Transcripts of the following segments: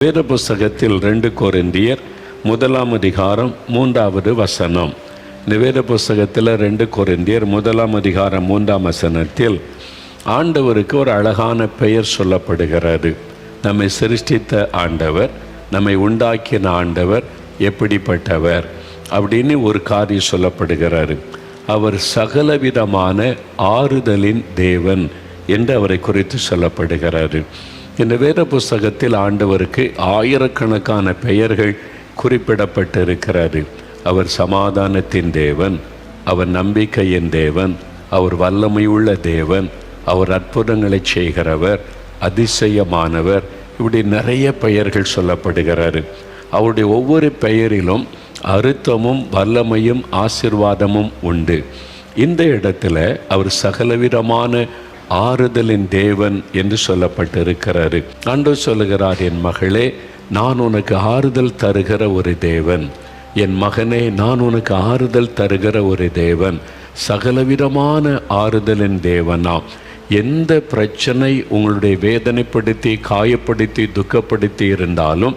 வேத புஸ்தகத்தில் 2 கொரிந்தியர் 1ஆம் அதிகாரம் 3வது வசனம். இந்த வேத புஸ்தகத்தில் 2 கொரிந்தியர் 1ஆம் அதிகாரம் 3ஆம் வசனத்தில் ஆண்டவருக்கு ஒரு அழகான பெயர் சொல்லப்படுகிறது. நம்மை சிருஷ்டித்த ஆண்டவர், நம்மை உண்டாக்கின ஆண்டவர் எப்படிப்பட்டவர் அப்படின்னு ஒரு காரியம் சொல்லப்படுகிறாரு. அவர் சகலவிதமான ஆறுதலின் தேவன் என்று அவரை குறித்து சொல்லப்படுகிறாரு. இந்த வேத புஸ்தகத்தில் ஆண்டவருக்கு ஆயிரக்கணக்கான பெயர்கள் குறிப்பிடப்பட்டிருக்கிறது. அவர் சமாதானத்தின் தேவன், அவர் நம்பிக்கையின் தேவன், அவர் வல்லமையுள்ள தேவன், அவர் அற்புதங்களை செய்கிறவர், அதிசயமானவர், இப்படி நிறைய பெயர்கள் சொல்லப்படுகிறாரு. அவருடைய ஒவ்வொரு பெயரிலும் அர்த்தமும் வல்லமையும் ஆசீர்வாதமும் உண்டு. இந்த இடத்துல அவர் சகலவிதமான ஆறுதலின் தேவன் என்று சொல்லப்பட்டிருக்கிறாரு. ஆண்டவர் சொல்லுகிறார், என் மகளே, நான் உனக்கு ஆறுதல் தருகிற ஒரு தேவன். என் மகனே, நான் உனக்கு ஆறுதல் தருகிற ஒரு தேவன். சகலவிதமான ஆறுதலின் தேவனாம். எந்த பிரச்சனை உங்களுடைய வேதனைப்படுத்தி, காயப்படுத்தி, துக்கப்படுத்தி இருந்தாலும்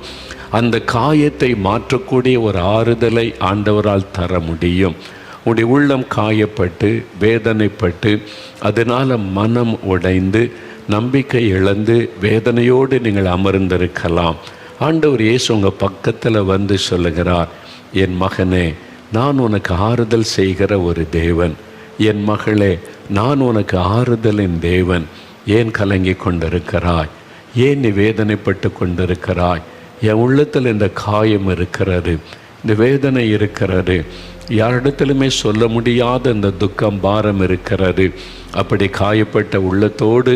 அந்த காயத்தை மாற்றக்கூடிய ஒரு ஆறுதலை ஆண்டவரால் தர முடியும். உங்களுடைய உள்ளம் காயப்பட்டு, வேதனைப்பட்டு, அதனால் மனம் உடைந்து, நம்பிக்கை இழந்து, வேதனையோடு நீங்கள் அமர்ந்திருக்கலாம். ஆண்டவர் இயேசு உங்கள் பக்கத்தில் வந்து சொல்லுகிறார், என் மகனே, நான் உனக்கு ஆறுதல் செய்கிற ஒரு தேவன். என் மகளே, நான் உனக்கு ஆறுதலின் தேவன். ஏன் கலங்கி கொண்டிருக்கிறாய்? ஏன் நீ வேதனைப்பட்டு கொண்டிருக்கிறாய்? என் உள்ளத்தில் இந்த காயம் இருக்கிறது, இந்த வேதனை இருக்கிறது, யாரிடத்திலுமே சொல்ல முடியாத இந்த துக்கம், பாரம் இருக்கிறது. அப்படி காயப்பட்ட உள்ளத்தோடு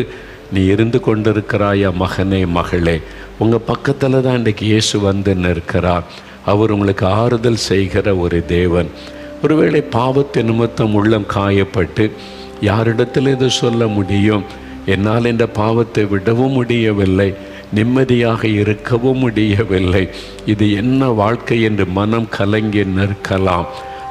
நீ இருந்து கொண்டிருக்கிறாயா மகனே, மகளே? உங்கள் பக்கத்தில் தான் இன்றைக்கு இயேசு வந்து நிற்கிறார். அவர் உங்களுக்கு ஆறுதல் செய்கிற ஒரு தேவன். ஒருவேளை பாவத்தின் நிமித்தம் உள்ளம் காயப்பட்டு யாரிடத்தில் இதை சொல்ல முடியும்? என்னால் இந்த பாவத்தை விடவும் முடியவில்லை, நிம்மதியாக இருக்கவும் முடியவில்லை, இது என்ன வாழ்க்கை என்று மனம் கலங்கி நிற்கலாம்.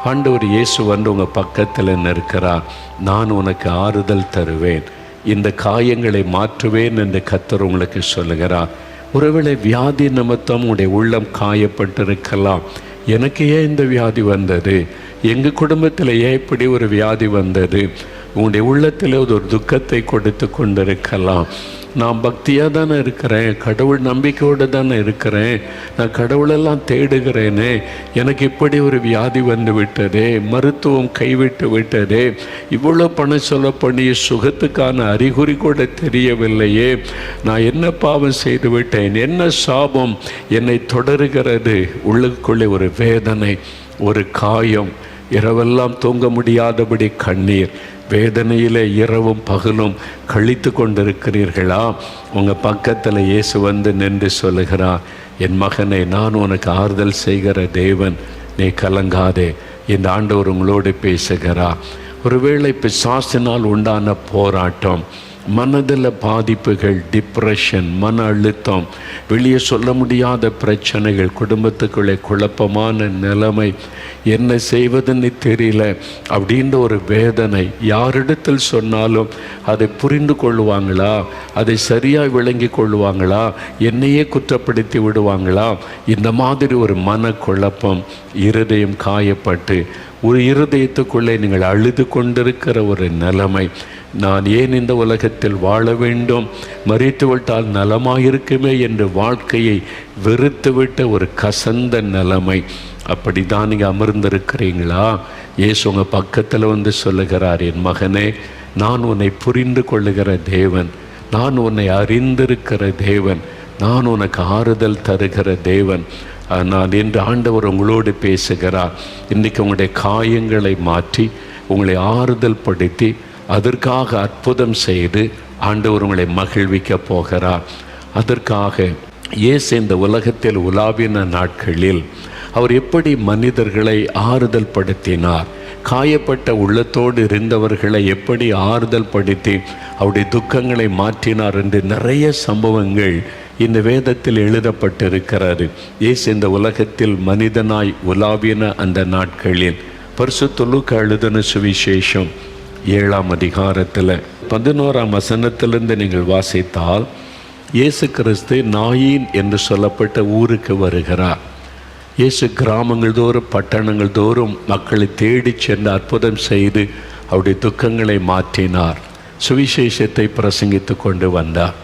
ஆண்டவர் இயேசு வந்து உங்கள் பக்கத்தில் நிற்கிறார். நான் உனக்கு ஆறுதல் தருவேன், இந்த காயங்களை மாற்றுவேன் என்று கர்த்தர் உங்களுக்கு சொல்லுகிறார். ஒருவேளை வியாதி நிமித்தம் உங்களுடைய உள்ளம் காயப்பட்டிருக்கலாம். எனக்கு ஏன் இந்த வியாதி வந்தது? எங்கள் குடும்பத்தில் ஏன் இப்படி ஒரு வியாதி வந்தது? உங்களுடைய உள்ளத்தில் ஒரு துக்கத்தை கொடுத்து கொண்டிருக்கலாம். நான் பக்தியாக தானே இருக்கிறேன், கடவுள் நம்பிக்கையோடு தானே இருக்கிறேன், நான் கடவுளெல்லாம் தேடுகிறேனே, எனக்கு இப்படி ஒரு வியாதி வந்து விட்டதே, மருத்துவம் கைவிட்டு விட்டதே, இவ்வளோ பணம் சொல்ல பண்ணி சுகத்துக்கான அறிகுறி கூட தெரியவில்லையே, நான் என்ன பாவம் செய்து விட்டேன், என்ன சாபம் என்னை தொடருகிறது? உள்ளுக்குள்ளே ஒரு வேதனை, ஒரு காயம், இரவெல்லாம் தூங்க முடியாதபடி கண்ணீர், வேதனையிலே இரவும் பகலும் கழித்து கொண்டிருக்கிறீர்களா? உங்கள் பக்கத்தில் இயேசு வந்து நின்று சொல்லுகிறார், என் மகனே, நான் உனக்கு ஆறுதல் செய்கிற தேவன், நீ கலங்காதே. இந்த ஆண்டவர் உங்களோடு பேசுகிறார். ஒருவேளை பிசாசினால் உண்டான போராட்டம், மனதில் பாதிப்புகள், டிப்ரெஷன், மன அழுத்தம், வெளியே சொல்ல முடியாத பிரச்சனைகள், குடும்பத்துக்குள்ளே குழப்பமான நிலைமை, என்ன செய்வதுன்னு தெரியல அப்படின்ற ஒரு வேதனை, யாரிடத்தில் சொன்னாலும் அதை புரிந்து கொள்ளுவாங்களா, அதை சரியாக விளங்கி கொள்ளுவாங்களா, என்னையே குற்றப்படுத்தி விடுவாங்களா, இந்த மாதிரி ஒரு மனக்குழப்பம், இருதயம் காயப்பட்டு ஒரு இருதயத்துக்குள்ளே நீங்கள் அழுது கொண்டிருக்கிற ஒரு நிலைமை, நான் ஏன் இந்த உலகத்தில் வாழ வேண்டும், மரித்து விட்டால் நலமாயிருக்குமே என்று வாழ்க்கையை வெறுத்துவிட்ட ஒரு கசந்த நிலைமை, அப்படி தான் நீங்கள் அமர்ந்திருக்கிறீங்களா? இயேசு உங்கள் பக்கத்தில் வந்து சொல்லுகிறார், என் மகனே, நான் உன்னை புரிந்து கொள்ளுகிற தேவன், நான் உன்னை அறிந்திருக்கிற தேவன், நான் உனக்கு ஆறுதல் தருகிற தேவன். நான் என்று ஆண்டவர் உங்களோடு பேசுகிறார். இன்றைக்கு உங்களுடைய காயங்களை மாற்றி உங்களை ஆறுதல் படுத்தி அதற்காக அற்புதம் செய்து ஆண்டவர் உங்களை மகிழ்விக்க போகிறார். அதற்காக இயேசு இந்த உலகத்தில் உலாவின நாட்களில் அவர் எப்படி மனிதர்களை ஆறுதல் படுத்தினார், காயப்பட்ட உள்ளத்தோடு இருந்தவர்களை எப்படி ஆறுதல் படுத்தி அவருடைய துக்கங்களை மாற்றினார் என்று நிறைய சம்பவங்கள் இந்த வேதத்தில் எழுதப்பட்டிருக்கிறது. இயேசு இந்த உலகத்தில் மனிதனாய் உலாவின அந்த நாட்களில் பரிசுத்த லூக்கா எழுதின சுவிசேஷம் 7ஆம் அதிகாரத்தில் 11ஆம் வசனத்திலிருந்து நீங்கள் வாசித்தால், இயேசு கிறிஸ்து நாயின் என்று சொல்லப்பட்ட ஊருக்கு வருகிறார். இயேசு கிராமங்கள் தோறும் பட்டணங்கள் தோறும் மக்களை தேடி சென்று அற்புதம் செய்து அவருடைய துக்கங்களை மாற்றினார். சுவிசேஷத்தை பிரசங்கித்து கொண்டு வந்தார்.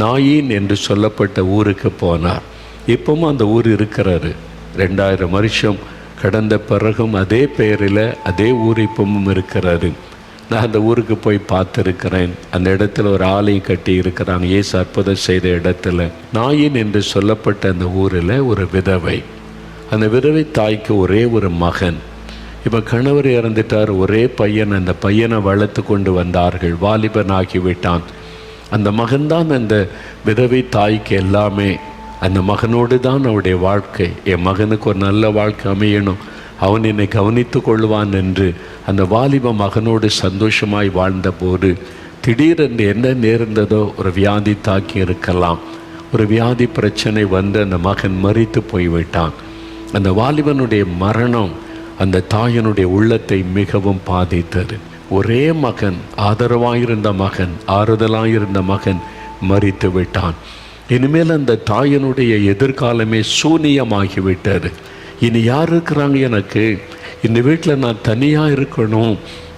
நாயின் என்று சொல்லப்பட்ட ஊருக்கு போனார். இப்பவும் அந்த ஊர் இருக்கிறாரு. 2000 வருஷம் கடந்த பிறகும் அதே பெயரில் அதே ஊர் இப்பவும் இருக்கிறாரு. நான் அந்த ஊருக்கு போய் பார்த்துருக்கிறேன். அந்த இடத்துல ஒரு ஆலயம் கட்டி இருக்கிறாங்க. இயேசு அற்புதம் செய்த இடத்துல. நாயின் என்று சொல்லப்பட்ட அந்த ஊரில் ஒரு விதவை. அந்த விதவை தாய்க்கு ஒரே ஒரு மகன். இப்போ கணவர் இறந்துட்டார். ஒரே பையன். அந்த பையனை வளர்த்து கொண்டு வந்தார்கள். வாலிபன் ஆகிவிட்டான். அந்த மகன்தான் அந்த விதவை தாய்க்கு எல்லாமே. அந்த மகனோடு தான் அவருடைய வாழ்க்கை. என் மகனுக்கு ஒரு நல்ல வாழ்க்கை அமையணும், அவன் என்னை கவனித்து கொள்வான் என்று அந்த வாலிப மகனோடு சந்தோஷமாய் வாழ்ந்தபோது திடீரென்று என்ன நேர்ந்ததோ, ஒரு வியாதி தாக்கி இருக்கலாம். ஒரு வியாதி பிரச்சனை வந்து அந்த மகன் மரித்து போய்விட்டான். அந்த வாலிபனுடைய மரணம் அந்த தாயினுடைய உள்ளத்தை மிகவும் பாதித்தது. ஒரே மகன், ஆதரவாயிருந்த மகன், ஆறுதலாயிருந்த மகன் மரித்து விட்டான். இனிமேல் அந்த தாயினுடைய எதிர்காலமே சூனியமாகிவிட்டது. இனி யார் இருக்கிறாங்க எனக்கு? இந்த வீட்டில் நான் தனியாக இருக்கணும்.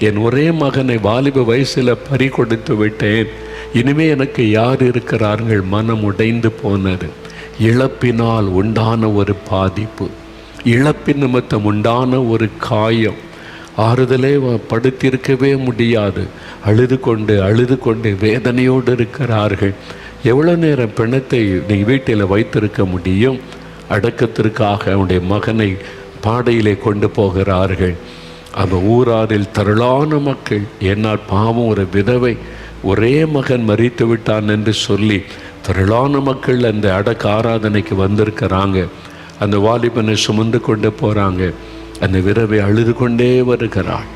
என் ஒரே மகனை வாலிப வயசில் பறி கொடுத்து விட்டேன். இனிமேல் எனக்கு யார் இருக்கிறார்கள்? மனம் உடைந்து போனது. இழப்பினால் உண்டான ஒரு பாதிப்பு, இழப்பின் நிமித்தம் உண்டான ஒரு காயம், ஆறுதலே படுத்திருக்கவே முடியாது. அழுது கொண்டு வேதனையோடு இருக்கிறார்கள். எவ்வளோ நேரம் பிணத்தை நீ வீட்டில் வைத்திருக்க முடியும்? அடக்கத்திற்காக அவனுடைய மகனை பாடையிலே கொண்டு போகிறார்கள். அந்த ஊராரில் திரளான மக்கள், என்னால் பாவம் ஒரு விதவை, ஒரே மகன் மரித்து விட்டான் என்று சொல்லி திரளான மக்கள் அந்த அடக்க ஆராதனைக்கு வந்திருக்கிறாங்க. அந்த வாலிபனை சுமந்து கொண்டு போகிறாங்க. அந்த விதவை அழுது கொண்டே வருகிறாள்.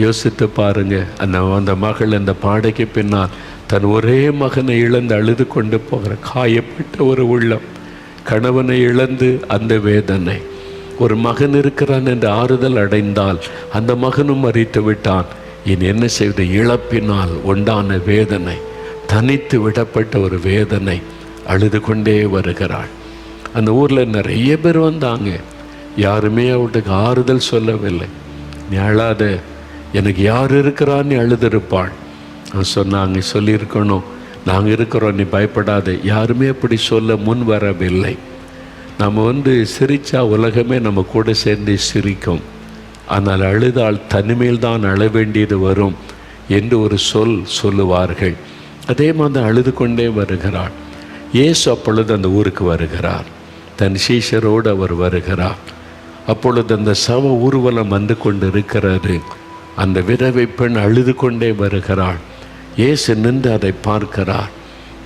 யோசித்து பாருங்க, அந்த மகள் அந்த பாடைக்கு பின்னால் தன் ஒரே மகனை இழந்து அழுது கொண்டு போகிற காயப்பட்ட ஒரு உள்ளம். கணவனை இழந்து அந்த வேதனை. ஒரு மகன் இருக்கிறான் என்று ஆறுதல் அடைந்தால் அந்த மகனும் மரித்து விட்டான். இனி என்ன செய்வது? இழப்பினால் உண்டான வேதனை, தனித்து விடப்பட்ட ஒரு வேதனை. அழுது கொண்டே வருகிறாள். அந்த ஊரில் நிறைய பேர் வந்தாங்க. யாருமே அவளுக்கு ஆறுதல் சொல்லவில்லை. நீ அழாத, எனக்கு யார் இருக்கிறான்னு அழுதிருப்பாள். சொன்னாங்க, சொல்லியிருக்கணும், நாங்கள் இருக்கிறோம், நீ பயப்படாத. யாருமே அப்படி சொல்ல முன் வரவில்லை. நம்ம சிரித்தா உலகமே நம்ம கூட சேர்ந்து சிரிக்கும். ஆனால் அழுதால் தனிமையில் தான் அழ வேண்டியது வரும் என்று ஒரு சொல்லுவார்கள். அதே மாதிரி அழுது கொண்டே வருகிறாள். இயேசு அப்பொழுது அந்த ஊருக்கு வருகிறார். தன் சீஷரோடு அவர் வருகிறார். அப்பொழுது அந்த சவ ஊர்வலம் வந்து கொண்டு இருக்கிறது. அந்த விதவை பெண் அழுது கொண்டே வருகிறாள். இயேசு நின்று அதை பார்க்கிறார்.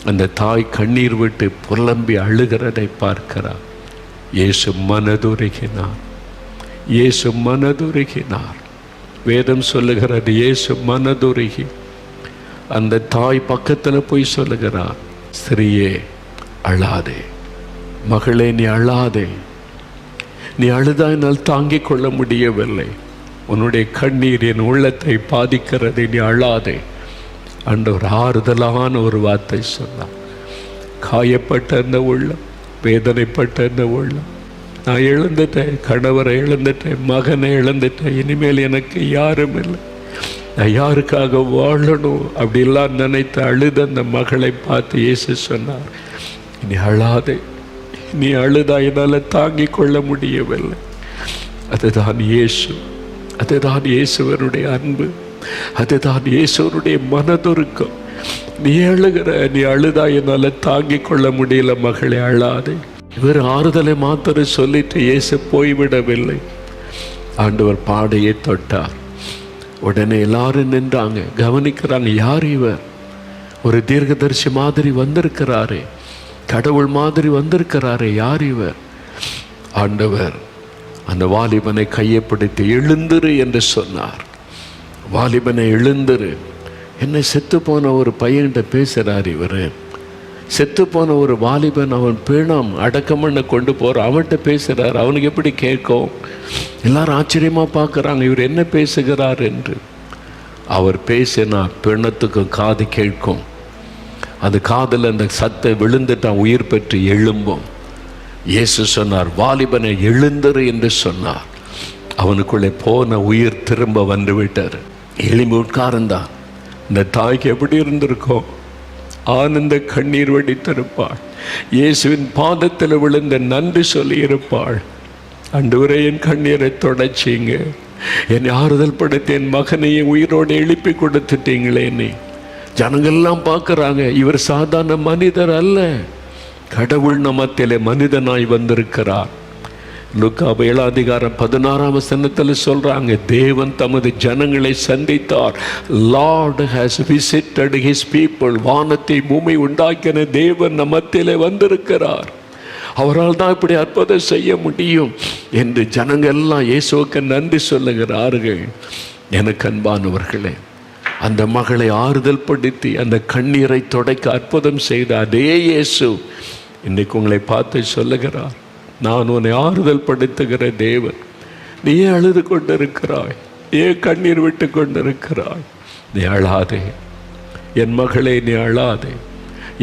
அந்த தாய் கண்ணீர் விட்டு புலம்பி அழுகிறதை பார்க்கிறார். இயேசு மனதுருகினார். இயேசு மனதுருகினார். வேதம் சொல்லுகிறது, இயேசு மனதுருகி அந்த தாய் பக்கத்தில் போய் சொல்லுகிறார், ஸ்திரியே அழாதே, மகளே நீ அழாதே, நீ அழுதாயினால் தாங்கிக் கொள்ள முடியவில்லை, உன்னுடைய கண்ணீர் என் உள்ளத்தை பாதிக்கிறது, நீ அழாதே. ஆண்டவர் ஆறுதலான ஒரு வார்த்தை சொன்னார். காயப்பட்ட அந்த உள்ளம், வேதனைப்பட்ட அந்த உள்ளம், நான் இழந்துட்டேன், கணவரை இழந்துட்டேன், மகனை இழந்துட்டேன், இனிமேல் எனக்கு யாரும் இல்லை, நான் யாருக்காக வாழணும் அப்படிலாம் நினைத்து அழுத அந்த மகளை பார்த்து இயேசு சொன்னார், நீ அழாதே, நீ அழுதா என்னால் தாங்கிக் கொள்ள முடியவில்லை. அதுதான் இயேசு, அதுதான் இயேசுவனுடைய அன்பு, அதுதான் இயேசுவனுடைய மனதுருக்கம். நீ அழுகிற, நீ அழுதா என்னால் தாங்கிக் கொள்ள முடியல மகளே, அழாதே. இவர் ஆறுதலை மாத்திரம் சொல்லிட்டு இயேசு போய்விடவில்லை. ஆண்டவர் பாடையை தொட்டார். உடனே எல்லாரும் நின்றாங்க, கவனிக்கிறாங்க, யார் இவர்? ஒரு தீர்க்கதரிசி மாதிரி வந்திருக்கிறாரே, கடவுள் மாதிரி வந்திருக்கிறாரே, யார் இவர்? ஆண்டவர் அந்த வாலிபனை கையை பிடித்து எழுந்திரு என்று சொன்னார். வாலிபனை எழுந்திரு. என்ன செத்து போன ஒரு பையன்கிட்ட பேசுகிறார் இவர். செத்து போன ஒரு வாலிபன், அவன் பிணம் அடக்கம் பண்ண கொண்டு போகிற அவன்கிட்ட பேசுகிறார். அவனுக்கு எப்படி கேட்கும்? எல்லாரும் ஆச்சரியமாக பார்க்குறாங்க, இவர் என்ன பேசுகிறார் என்று. அவர் பேசினா பிணத்துக்கு காது கேட்கும். அது காதில் அந்த சத்தை விழுந்துட்டான், உயிர் பெற்று எழும்பும். இயேசு சொன்னார், வாலிபனை எழுந்தரு என்று சொன்னார். அவனுக்குள்ளே போன உயிர் திரும்ப வந்து விட்டார். எழும்பி உட்கார்ந்தான். இந்த தாய்க்கு எப்படி இருந்திருக்கும்? ஆனந்த கண்ணீர் வடித்திருப்பாள். இயேசுவின் பாதத்தில் விழுந்த நன்றி சொல்லி இருப்பாள். ஆண்டவரே, என் கண்ணீரை தொடச்சிங்க, என்னை ஆறுதல் படுத்தி என் மகனையே உயிரோடு எழுப்பி கொடுத்துட்டீங்களே. நீ ஜனங்கள்லாம் பார்க்குறாங்க, இவர் சாதாரண மனிதர் அல்ல, கடவுள் நமத்திலே மனிதனாய் வந்திருக்கிறார். லூக்கா 7:16 சொல்றாங்க, தேவன் தமது ஜனங்களை சந்தித்தார். Lord has visited his people. வானத்தை பூமி உண்டாக்கின தேவன் நமத்திலே வந்திருக்கிறார். அவரால் தான் இப்படி அற்புதம் செய்ய முடியும் என்று ஜனங்கள் எல்லாம் இயேசுவுக்கு நன்றி சொல்லுகிறார்கள். எனக்கு அன்பானவர்களே, அந்த மகளை ஆறுதல் படுத்தி அந்த கண்ணீரை துடைக்க அற்புதம் செய்த அதே இயேசு இன்றைக்கு உங்களை பார்த்து சொல்லுகிறார், நான் உன்னை ஆறுதல் படுத்துகிற தேவன். நீ ஏன் அழுது கொண்டிருக்கிறாய்? ஏன் கண்ணீர் விட்டு கொண்டிருக்கிறாய்? நீ அழாதே என் மகளே, நீ அழாதே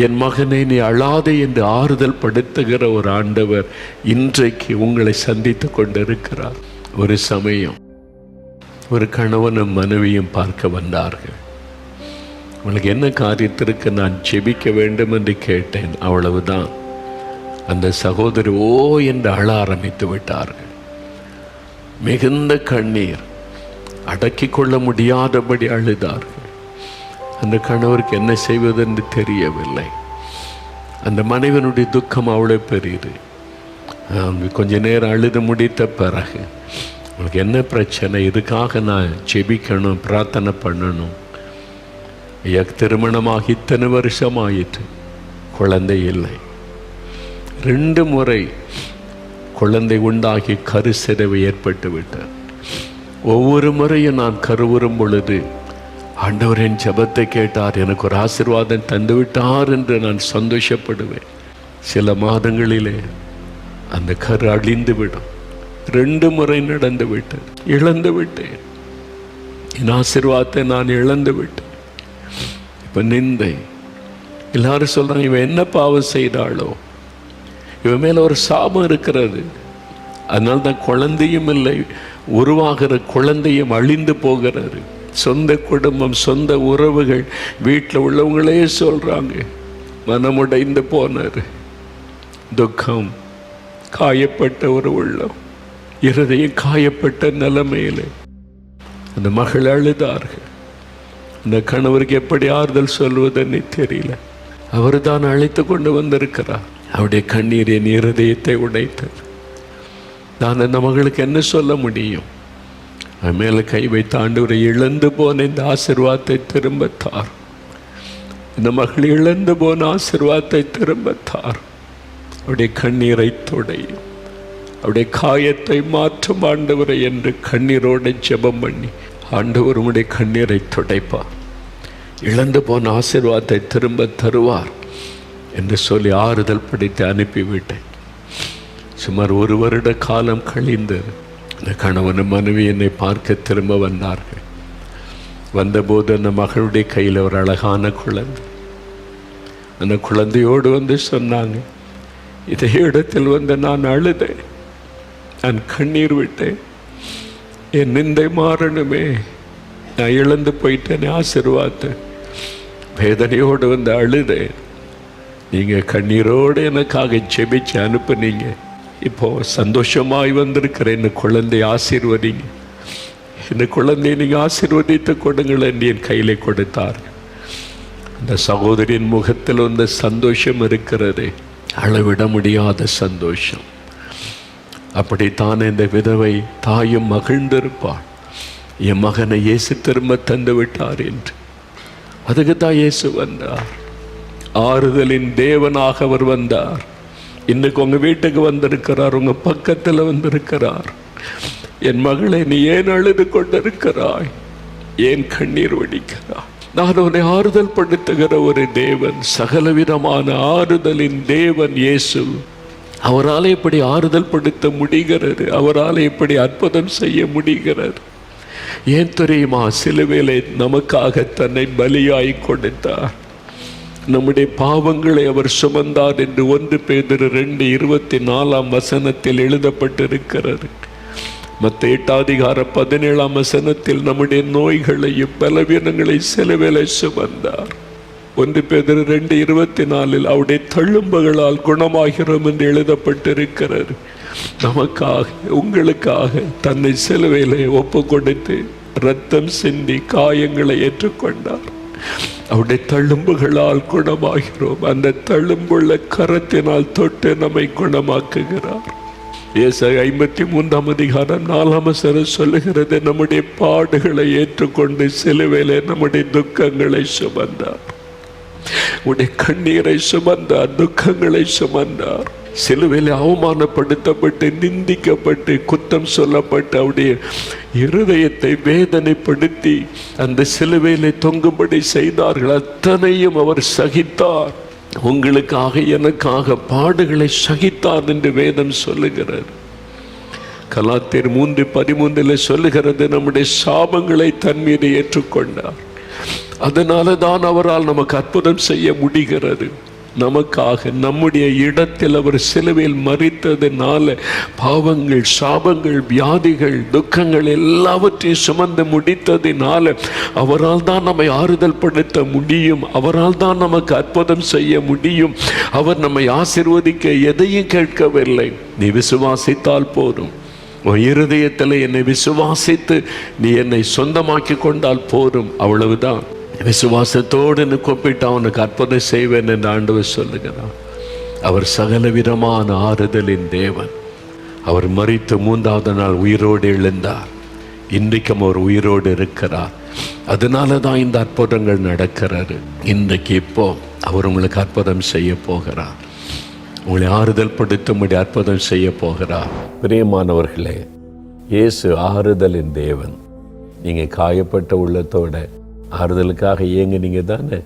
என் மகனை, நீ அழாதே என்று ஆறுதல் படுத்துகிற ஒரு ஆண்டவர் இன்றைக்கு உங்களை சந்தித்து கொண்டிருக்கிறார். ஒரு சமயம் ஒரு கணவனும் மனைவியும் பார்க்க வந்தார்கள். உங்களுக்கு என்ன காரியத்திற்கு நான் ஜெபிக்க வேண்டும் என்று கேட்டேன். அவ்வளவுதான். அந்த சகோதரி ஓ என்று அழ ஆரம்பித்து விட்டார்கள். மிகுந்த கண்ணீர், அடக்கி கொள்ள முடியாதபடி அழுதார்கள். அந்த கணவருக்கு என்ன செய்வதென்று தெரியவில்லை. அந்த மனைவனுடைய துக்கம் அவ்வளோ பெரியது. கொஞ்ச நேரம் அழுது முடித்த பிறகு, உங்களுக்கு என்ன பிரச்சனை? இதுக்காக நான் ஜெபிக்கணும், பிரார்த்தனை பண்ணணும். திருமணமாகி இத்தனை வருஷம் ஆயிற்று, குழந்தை இல்லை. 2 முறை குழந்தை உண்டாகி கருச்சிதைவு ஏற்பட்டு விட்டார். ஒவ்வொரு முறையும் நான் கருவுறும் பொழுது ஆண்டவர் என் ஜெபத்தை கேட்டார், எனக்கு ஒரு ஆசீர்வாதம் தந்து விட்டார் என்று நான் சந்தோஷப்படுவேன். சில மாதங்களிலே அந்த கரு அழிந்து விடும். 2 முறை நடந்து விட்டேன், இழந்து விட்டேன். என் ஆசீர்வாதத்தை நான் இழந்து விட்டேன். இப்போ நிந்தை. எல்லாரும் சொல்றாங்க, இவன் என்ன பாவம் செய்தாளோ, இவன் மேல ஒரு சாபம் இருக்கிறது, அதனால தான் குழந்தையும் இல்லை, உருவாகிற குழந்தையும் அழிந்து போகிறாரு. சொந்த குடும்பம், சொந்த உறவுகள், வீட்டில் உள்ளவங்களே சொல்றாங்க, மனமுடைந்து போனார். துக்கம், காயப்பட்ட ஒரு உள்ளம், இருதயம் காயப்பட்ட நிலைமையில அந்த மகள் அழுதார்கள். அந்த கணவருக்கு எப்படி ஆறுதல் சொல்வதுன்னு தெரியல. அவர் தான் அழைத்து கொண்டு வந்திருக்கிறார். அவருடைய கண்ணீர் என் இருதயத்தை உடைத்தது. நான் அந்த மகளுக்கு என்ன சொல்ல முடியும்? அவன் மேலே கை வைத்த ஆண்டவரை, இழந்து போன இந்த ஆசீர்வாதத்தை திரும்பத்தார். இந்த மகள் இழந்து போன ஆசீர்வாதத்தை திரும்பத்தார். அவருடைய கண்ணீரை தொடையும், அவருடைய காயத்தை மாற்றும் ஆண்டவரை என்று கண்ணீரோடு ஜெபம் பண்ணி, ஆண்டவர் உடைய கண்ணீரை துடைப்பார், இழந்து போன ஆசீர்வாதத்தை திரும்ப தருவார் என்று சொல்லி ஆறுதல் படித்து அனுப்பிவிட்டேன். சுமார் 1 வருட காலம் கழிந்து அந்த கணவன் மனைவி என்னை பார்க்க திரும்ப வந்தார்கள். வந்தபோது அந்த மகளுடைய கையில் ஒரு அழகான குழந்தை. அந்த குழந்தையோடு வந்து சொன்னாங்க, இதே இடத்தில் வந்து நான் அழுதேன், நான் கண்ணீர் விட்டேன், என் நிந்தை மாறணுமே, நான் இழந்து போயிட்டேன் ஆசீர்வாதத்தை, வேதனையோடு வந்து அழுதேன். நீங்கள் கண்ணீரோடு எனக்காக ஜெபிச்சு அனுப்புனீங்க. இப்போ சந்தோஷமாய் வந்திருக்கிற இந்த குழந்தையை ஆசீர்வதிங்க, இந்த குழந்தையை நீங்கள் ஆசீர்வதித்து கொடுங்கள் என்று என் கையிலே கொடுத்தார். அந்த சகோதரியின் முகத்தில் வந்த சந்தோஷம் இருக்கிறதே, அளவிட முடியாத சந்தோஷம். அப்படித்தான் இந்த விதவை தாயும் மகிழ்ந்திருப்பாள், என் மகனை இயேசு திரும்ப தந்து விட்டார் என்று. அதுக்கு தான் இயேசு வந்தார். ஆறுதலின் தேவனாக அவர் வந்தார். இன்னைக்கு உங்க வீட்டுக்கு வந்திருக்கிறார், உங்க பக்கத்தில் வந்திருக்கிறார். என் மகளை, நீ ஏன் அழுது கொண்டிருக்கிறாய்? ஏன் கண்ணீர் வடிக்கிறாய்? நான் உன்னை ஆறுதல் படுத்துகிற ஒரு தேவன், சகலவிதமான ஆறுதலின் தேவன் இயேசு. அவரால் எப்படி ஆறுதல் படுத்த முடிகிறது? அவரால் எப்படி அற்புதம் செய்ய முடிகிறது? ஏன் தெரியுமா? சிலுவையிலே நமக்காக தன்னை பலியாய் கொடுத்தார். நம்முடைய பாவங்களை அவர் சுமந்தார் என்று 1 பேதுரு 2:24 எழுதப்பட்டிருக்கிறது. மத்தேயு 8:17 நம்முடைய நோய்களையும் பலவீனங்களை சிலுவையிலே சுமந்தார். 1 பேதுரு 2:24 அவருடைய தழும்புகளால் குணமாகிறோம் என்று எழுதப்பட்டிருக்கிறது. நமக்காக உங்களுக்காக தன்னை சிலுவையிலே ஒப்பு கொடுத்து இரத்தம் சிந்தி காயங்களை ஏற்றுக்கொண்டார். அவருடைய தழும்புகளால் குணமாகிறோம். அந்த தழும்புள்ள கரத்தினால் தொட்டு நம்மை குணமாக்குகிறார். ஏசாயா 53:4 சொல்லுகிறது, நம்முடைய பாடுகளை ஏற்றுக்கொண்டு சிலுவையிலே நம்முடைய துக்கங்களை சுமந்தார். உடைய கண்ணீரை சுமந்தார், துக்கங்களை சுமந்தார். சிலுவையில் அவமானப்படுத்தப்பட்டு நிந்திக்கப்பட்டு குற்றம் சொல்லப்பட்டு அவருடைய இருதயத்தை வேதனைப்படுத்தி அந்த சிலுவையிலே தொங்கும்படி செய்தார்கள். அத்தனையும் அவர் சகித்தார். உங்களுக்காக எனக்காக பாடுகளை சகித்தார் என்று வேதம் சொல்லுகிறது. கலாத்தியர் 3:13 சொல்லுகிறது, நம்முடைய சாபங்களை தன் மீது ஏற்றுக்கொண்டார். அதனால தான் அவரால் நமக்கு அற்புதம் செய்ய முடிகிறது. நமக்காக நம்முடைய இடத்தில் அவர் சிலுவையில் மரித்ததுனால பாவங்கள், சாபங்கள், வியாதிகள், துக்கங்கள் எல்லாவற்றையும் சுமந்து முடித்ததினால அவரால் தான் நம்மை ஆறுதல் படுத்த முடியும். அவரால் தான் நமக்கு அற்புதம் செய்ய முடியும். அவர் நம்மை ஆசீர்வதிக்க எதையும் கேட்கவில்லை. நீ விசுவாசித்தால் போதும். உன் இருதயத்தில் என்னை விசுவாசித்து நீ என்னை சொந்தமாக்கி கொண்டால் போதும், அவ்வளவுதான். விசுவாசத்தோடு கூப்பிட்டு அவனுக்கு அற்புதம் செய்வேன் என்று ஆண்டவர் சொல்லுகிறார். அவர் சகலவிதமான ஆறுதலின் தேவன். அவர் மரித்து 3வது நாள் உயிரோடு எழுந்தார். இன்றைக்கும் அவர் உயிரோடு இருக்கிறார். அதனால தான் இந்த அற்புதங்கள் நடக்கிறது. இன்றைக்கு இப்போ அவர் உங்களுக்கு அற்புதம் செய்ய போகிறார். உங்களை ஆறுதல் படுத்தும்படி அற்புதம் செய்ய போகிறார். பிரியமானவர்களே, இயேசு ஆறுதலின் தேவன். நீங்கள் காயப்பட்ட உள்ளத்தோட ஆறுதலுக்காக ஏங்குனீங்க தானே?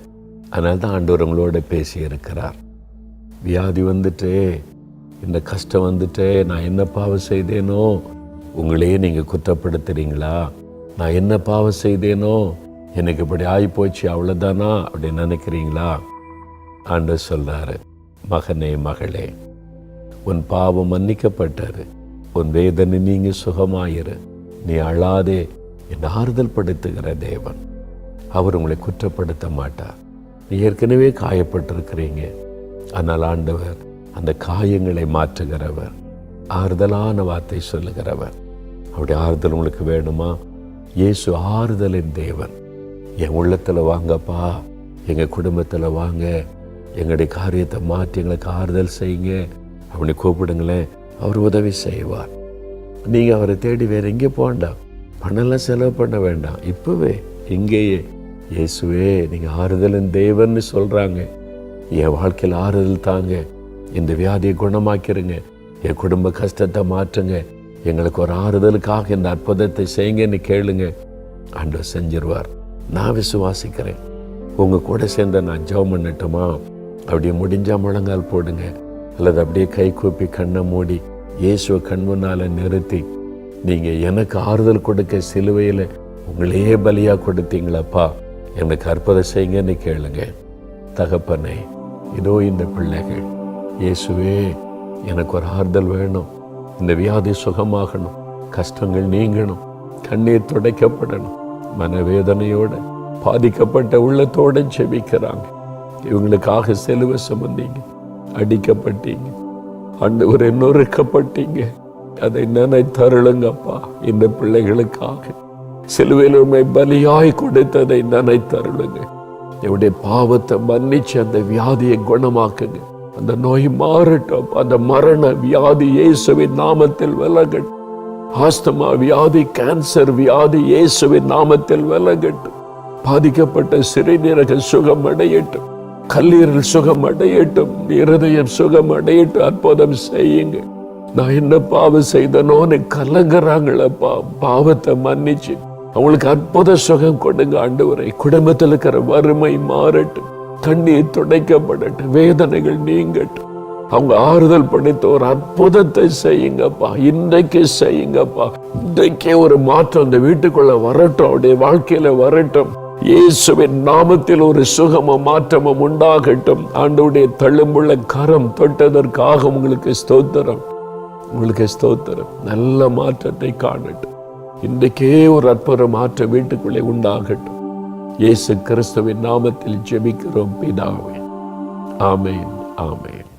அதனால தான் ஆண்டவர் உங்களோட பேசி இருக்கிறார். வியாதி வந்துட்டே, இந்த கஷ்டம் வந்துட்டே, நான் என்ன பாவம் செய்தேனோ? உங்களையே நீங்கள் குற்றப்படுத்துறீங்களா? நான் என்ன பாவம் செய்தேனோ, எனக்கு இப்படி ஆகிப்போச்சு அவ்வளோதானா அப்படின்னு நினைக்கிறீங்களா? ஆண்டவர் சொல்றாரு, மகனே மகளே, உன் பாவம் மன்னிக்கப்பட்டாரு, உன் வேதனை நீங்க சுகமாயிரு, நீ அழாதே என் ஆறுதல் படுத்துகிற தேவன். அவர் உங்களை குற்றப்படுத்த மாட்டார். நீ ஏற்கனவே காயப்பட்டிருக்கிறீங்க. ஆனால் ஆண்டவர் அந்த காயங்களை மாற்றுகிறவர், ஆறுதலான வார்த்தை சொல்லுகிறவர். அவருடைய ஆறுதல் உங்களுக்கு வேணுமா? இயேசு ஆறுதலின் தேவன். என் உள்ளத்தில் வாங்கப்பா, எங்கள் குடும்பத்தில் வாங்க, எங்களுடைய காரியத்தை மாற்றி எங்களுக்கு ஆறுதல் செய்யுங்க அப்படி கூப்பிடுங்களேன். அவர் உதவி செய்வார். நீங்கள் அவரை தேடி வேறு எங்கே போகண்டாம், பணம்லாம் செலவு பண்ண வேண்டாம். இப்போவே இங்கேயே இயேசுவே நீங்கள் ஆறுதலின் தேவன்னு சொல்கிறாங்க, என் வாழ்க்கையில் ஆறுதல் தாங்க, இந்த வியாதியை குணமாக்கிருங்க, என் குடும்ப கஷ்டத்தை மாற்றுங்க, எங்களுக்கு ஒரு ஆறுதலுக்காக இந்த அற்புதத்தை செய்யுங்கன்னு கேளுங்க. ஆண்டவர் செஞ்சிருவார். நான் விசுவாசிக்கிறேன். உங்கள் கூட சேர்ந்த நான் ஜெபம் பண்ணட்டுமா? அப்படியே முடிஞ்சால் முழங்கால் போடுங்க, அல்லது அப்படியே கை கூப்பி கண்ணை மூடி இயேசுவை கண் முன்னால் நிறுத்தி, நீங்கள் எனக்கு ஆறுதல் கொடுக்க சிலுவையில் உங்களையே பலியாக கொடுத்தீங்களப்பா, எனக்கு அற்புதம் செய்யுங்கன்னு கேளுங்க. தகப்பனே, இதோ இந்த பிள்ளைகள், இயேசுவே எனக்கு ஒரு ஆறுதல் வேணும், இந்த வியாதி சுகமாகணும், கஷ்டங்கள் நீங்கணும், கண்ணீர் துடைக்கப்படணும். மனவேதனையோட பாதிக்கப்பட்ட உள்ளத்தோடு செபிக்கிறாங்க. இவங்களுக்காக சிலுவை சுமந்தீங்க, அடிக்கப்பட்டீங்க, ஆண்டவரே நொறுக்கப்பட்டீங்க. அதை நினைத்தருளுங்கப்பா. இந்த பிள்ளைகளுக்காக சிலுவையில் உண்மை பலியாய் கொடுத்ததை நினைத்தருளுங்க. என்னுடைய பாவத்தை மன்னிச்சு அந்த வியாதியை குணமாக்குங்க. அந்த நோய் மாறட்டும். அந்த மரண வியாதி இயேசுவின் நாமத்தில் விலகட்டும். ஆஸ்துமா வியாதி, கேன்சர் வியாதி இயேசுவின் நாமத்தில் விலகட்டும். பாதிக்கப்பட்ட சிறுநீரக சுகம் அடையட்டும், கல்லீரல் சுகம் அடையட்டும், இருதயம் சுகம் அடையட்டும். அற்புதம் செய்யுங்க. நான் என்ன பாவம் செய்தனோன்னு கலங்குறாங்களப்பா. பாவத்தை மன்னிச்சு அவங்களுக்கு அற்புத சுகம் கொடுங்க ஆண்டவரே. குடும்பத்தில் இருக்கிற வறுமை மாறட்டும், கண்ணீர் துடைக்கப்படட்டும், வேதனைகள் நீங்கட்டும். அவங்க ஆறுதல் படுத்த ஒரு அற்புதத்தை செய்யுங்கப்பா. இன்றைக்கு செய்யுங்கப்பா. இன்றைக்கே ஒரு மாற்றம் அந்த வீட்டுக்குள்ள வரட்டும், அவருடைய வாழ்க்கையில வரட்டும். இயேசுவின் நாமத்தில் ஒரு சுகமும் மாற்றமும் உண்டாகட்டும். ஆண்டவருடைய தள்ளுமுள்ள கரம் தொட்டதற்காக உங்களுக்கு ஸ்தோத்திரம், உங்களுக்கு ஸ்தோத்திரம். நல்ல மாற்றத்தை காணட்டும். இன்றைக்கே ஒரு அற்புத மாற்றம் வீட்டுக்குள்ளே உண்டாகட்டும். இயேசு கிறிஸ்துவின் நாமத்தில் ஜெபிக்கிறோம் பிதாவே. ஆமென், ஆமென்.